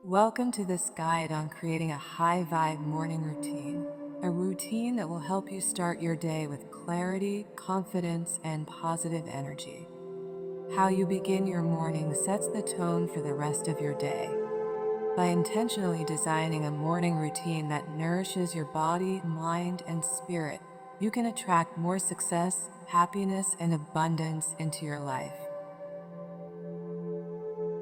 Welcome to this guide on creating a high vibe morning routine, a routine that will help you start your day with clarity, confidence, and positive energy. How you begin your morning sets the tone for the rest of your day. By intentionally designing a morning routine that nourishes your body, mind, and spirit, you can attract more success, happiness, and abundance into your life.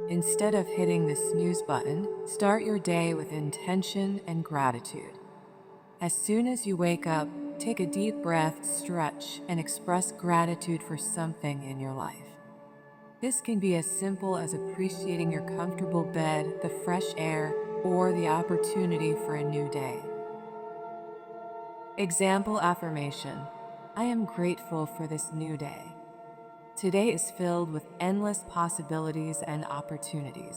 Instead of hitting the snooze button, start your day with intention and gratitude. As soon as you wake up, take a deep breath, stretch, and express gratitude for something in your life. This can be as simple as appreciating your comfortable bed, the fresh air, or the opportunity for a new day. Example affirmation: I am grateful for this new day. Today is filled with endless possibilities and opportunities.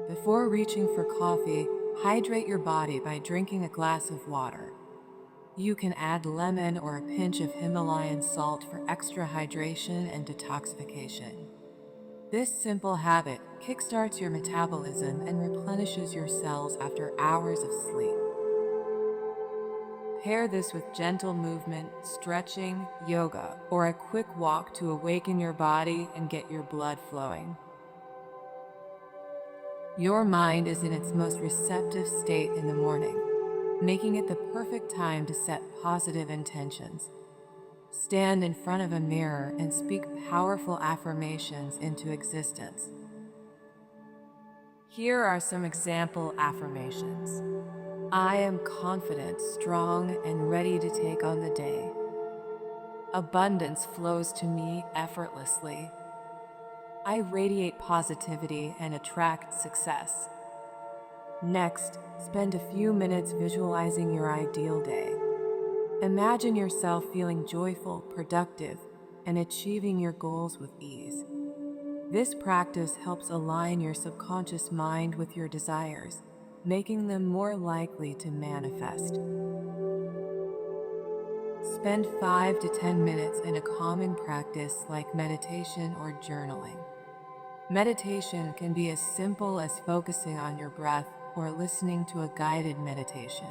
Before reaching for coffee, hydrate your body by drinking a glass of water. You can add lemon or a pinch of Himalayan salt for extra hydration and detoxification. This simple habit kickstarts your metabolism and replenishes your cells after hours of sleep. Pair this with gentle movement, stretching, yoga, or a quick walk to awaken your body and get your blood flowing. Your mind is in its most receptive state in the morning, making it the perfect time to set positive intentions. Stand in front of a mirror and speak powerful affirmations into existence. Here are some example affirmations. I am confident, strong, and ready to take on the day. Abundance flows to me effortlessly. I radiate positivity and attract success. Next, spend a few minutes visualizing your ideal day. Imagine yourself feeling joyful, productive, and achieving your goals with ease. This practice helps align your subconscious mind with your desires, making them more likely to manifest. Spend 5 to 10 minutes in a calming practice like meditation or journaling. Meditation can be as simple as focusing on your breath or listening to a guided meditation.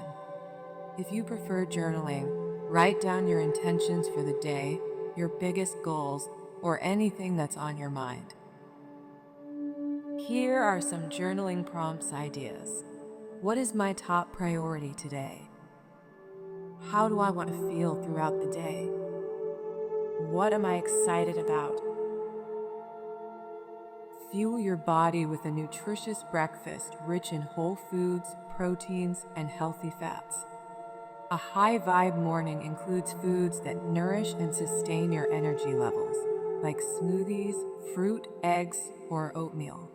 If you prefer journaling, write down your intentions for the day, your biggest goals, or anything that's on your mind. Here are some journaling prompts ideas. What is my top priority today? How do I want to feel throughout the day? What am I excited about? Fuel your body with a nutritious breakfast rich in whole foods, proteins, and healthy fats. A high vibe morning includes foods that nourish and sustain your energy levels, like smoothies, fruit, eggs, or oatmeal.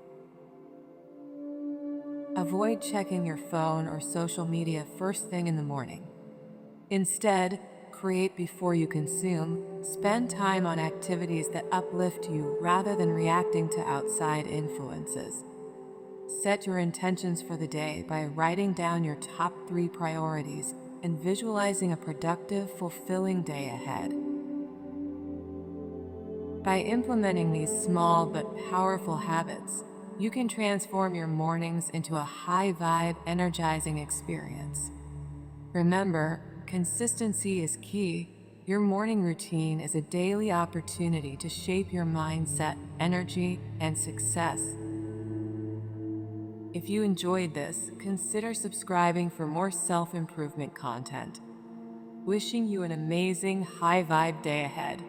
Avoid checking your phone or social media first thing in the morning. Instead, create before you consume. Spend time on activities that uplift you rather than reacting to outside influences. Set your intentions for the day by writing down your top 3 priorities and visualizing a productive, fulfilling day ahead. By implementing these small but powerful habits, you can transform your mornings into a high-vibe, energizing experience. Remember, consistency is key. Your morning routine is a daily opportunity to shape your mindset, energy, and success. If you enjoyed this, consider subscribing for more self-improvement content. Wishing you an amazing, high-vibe day ahead.